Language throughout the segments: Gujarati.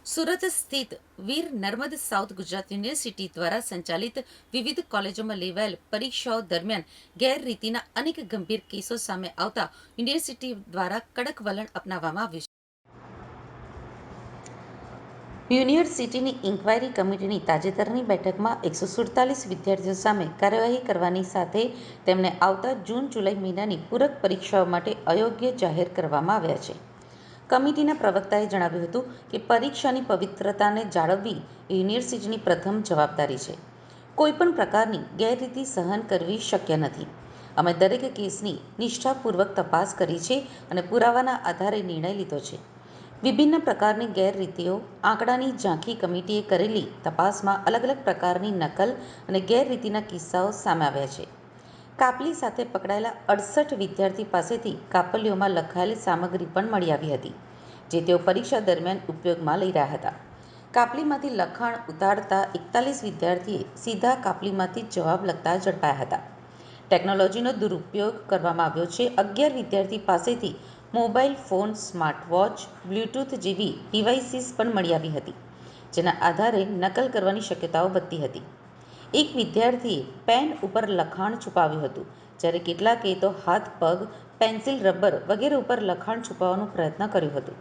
સુરત સ્થિત વીર નર્મદ સાઉથ ગુજરાત યુનિવર્સિટી દ્વારા સંચાલિત વિવિધ કોલેજોમાં લેવાયેલ પરીક્ષાઓ દરમિયાન ગેરરીતિના અનેક ગંભીર કેસો સામે આવતા યુનિવર્સિટી દ્વારા કડક વલણ અપનાવવામાં આવ્યું છે। યુનિવર્સિટીની ઇન્ક્વાયરી કમિટીની તાજેતરની બેઠકમાં 147 વિદ્યાર્થીઓ સામે કાર્યવાહી કરવાની સાથે તેમને આવતા જૂન-જુલાઈ મહિનાની પૂરક પરીક્ષાઓ માટે અયોગ્ય જાહેર કરવામાં આવ્યા છે। કમિટીના પ્રવક્તાએ જણાવ્યું હતું કે પરીક્ષાની પવિત્રતાને જાળવવી એ યુનિવર્સિટીની પ્રથમ જવાબદારી છે। કોઈપણ પ્રકારની ગેરરીતિ સહન કરવી શક્ય નથી। અમે દરેક કેસની નિષ્ઠાપૂર્વક તપાસ કરી છે અને પુરાવાના આધારે નિર્ણય લીધો છે। વિભિન્ન પ્રકારની ગેરરીતિઓ આંકડાની ઝાંખી કમિટીએ કરેલી તપાસમાં અલગ અલગ પ્રકારની નકલ અને ગેરરીતિના કિસ્સાઓ સામે આવ્યા છે। કાપલી સાથે પકડાયેલા 68 વિદ્યાર્થી પાસેથી કાપલીઓમાં લખાયેલી સામગ્રી પણ મળી આવી હતી, જે તેઓ પરીક્ષા દરમિયાન ઉપયોગમાં લઈ રહ્યા હતા। કાપલીમાંથી લખાણ ઉતારતા 41 વિદ્યાર્થીએ સીધા કાપલીમાંથી જવાબ લખતા ઝડપાયા હતા। ટેકનોલોજીનો દુરુપયોગ કરવામાં આવ્યો છે। 11 વિદ્યાર્થી પાસેથી mobile phone, smart watch, Bluetooth જેવી ડિવાઇસીસ પણ મળી આવી હતી, જેના આધારે નકલ કરવાની શક્યતાઓ વધતી હતી। એક વિદ્યાર્થીએ પેન ઉપર લખાણ છુપાવ્યું હતું, જ્યારે કેટલાકે તો હાથ, પગ, પેન્સિલ, રબર વગેરે ઉપર લખાણ છુપાવવાનો પ્રયત્ન કર્યો હતો।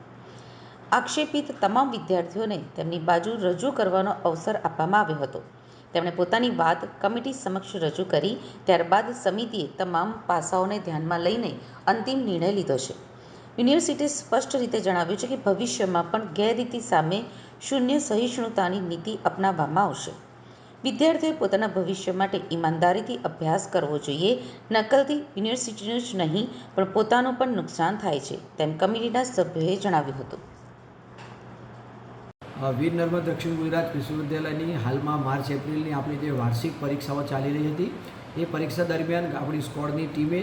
આક્ષેપિત તમામ વિદ્યાર્થીઓને તેમની બાજુ રજૂ કરવાનો અવસર આપવામાં આવ્યો હતો। તેમણે પોતાની વાત કમિટી સમક્ષ રજૂ કરી, ત્યારબાદ સમિતિએ તમામ પાસાઓને ધ્યાનમાં લઈને અંતિમ નિર્ણય લીધો છે। યુનિવર્સિટીએ સ્પષ્ટ રીતે જણાવ્યું છે કે ભવિષ્યમાં પણ ગેરરીતિ સામે શૂન્ય સહિષ્ણુતાની નીતિ અપનાવવામાં આવશે। વિદ્યાર્થીઓએ પોતાના ભવિષ્ય માટે ઈમાનદારીથી અભ્યાસ કરવો જોઈએ। નકલથી યુનિવર્સિટીનું જ નહીં પણ પોતાનું પણ નુકસાન થાય છે, તેમ કમિટીના સભ્યોએ જણાવ્યું હતું। વીર નર્મદ દક્ષિણ ગુજરાત વિશ્વવિદ્યાલયની હાલમાં માર્ચ-એપ્રિલની આપણી જે વાર્ષિક પરીક્ષાઓ ચાલી રહી હતી, એ પરીક્ષા દરમિયાન આપણી સ્કોડની ટીમે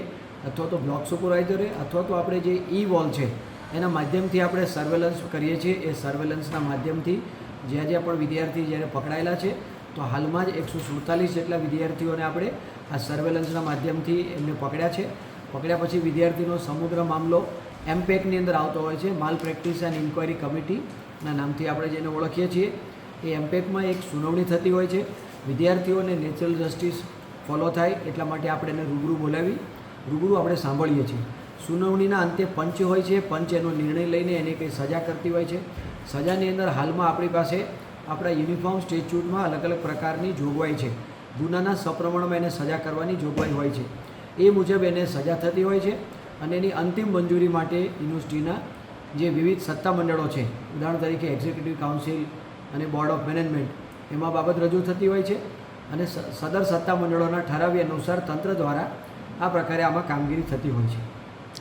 અથવા તો બ્લોક સુપરવાઇઝરે અથવા તો આપણે જે ઈ-વોલ છે એના માધ્યમથી આપણે સર્વેલન્સ કરીએ છીએ। એ સર્વેલન્સના માધ્યમથી જ્યાં જ્યાં પણ વિદ્યાર્થી જ્યારે પકડાયેલા છે, તો હાલમાં જ 147 જેટલા વિદ્યાર્થીઓને આપણે આ સર્વેલન્સના માધ્યમથી એમને પકડ્યા છે। પકડ્યા પછી વિદ્યાર્થીનો સમગ્ર મામલો એમપેકની અંદર આવતો હોય છે, માલ પ્રેક્ટિસ એન્ડ ઇન્ક્વાયરી કમિટીના નામથી આપણે જેને ઓળખીએ છીએ। એ એમપેકમાં એક સુનાવણી થતી હોય છે। વિદ્યાર્થીઓને નેચરલ જસ્ટિસ ફોલો થાય એટલા માટે આપણે એને રૂબરૂ આપણે સાંભળીએ છીએ। સુનાવણીના અંતે પંચ હોય છે, પંચ એનો નિર્ણય લઈને એને કંઈ સજા કરતી હોય છે। સજાની અંદર હાલમાં આપણી પાસે આપણા યુનિફોર્મ સ્ટેચ્યુટમાં અલગ અલગ પ્રકારની જોગવાઈ છે। ગુનાના સપ્રમાણમાં એને સજા કરવાની જોગવાઈ હોય છે। એ મુજબ એને સજા થતી હોય છે અને એની અંતિમ મંજૂરી માટે યુનિવર્સિટીના જે વિવિધ સત્તામંડળો છે, ઉદાહરણ તરીકે એક્ઝિક્યુટિવ કાઉન્સિલ અને બોર્ડ ઓફ મેનેજમેન્ટ, એમાં બાબત રજૂ થતી હોય છે અને સદર સત્તામંડળોના ઠરાવી અનુસાર તંત્ર દ્વારા આ પ્રકારે આમાં કામગીરી થતી હોય છે।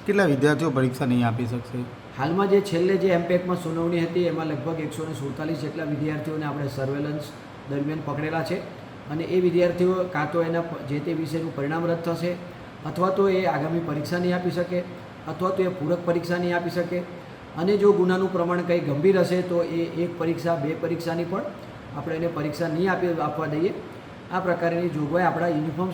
કેટલા વિદ્યાર્થીઓ પરીક્ષા નહીં આપી શકશે? હાલમાં જે છેલ્લે જે એમપેકમાં સુનાવણી હતી, એમાં લગભગ 147 જેટલા વિદ્યાર્થીઓને આપણે સર્વેલન્સ દરમિયાન પકડેલા છે અને એ વિદ્યાર્થીઓ કાં તો એના જે તે વિષયનું પરિણામ રદ થશે, અથવા તો એ આગામી પરીક્ષા નહીં આપી શકે, અથવા તો એ પૂરક પરીક્ષા નહીં આપી શકે। અને જો ગુનાનું પ્રમાણ કંઈ ગંભીર હશે તો એ એક પરીક્ષા, બે પરીક્ષાની પણ આપણે એને પરીક્ષા નહીં આપવા દઈએ। આ પ્રકારની જોગવાઈ આપણા યુનિફોર્મ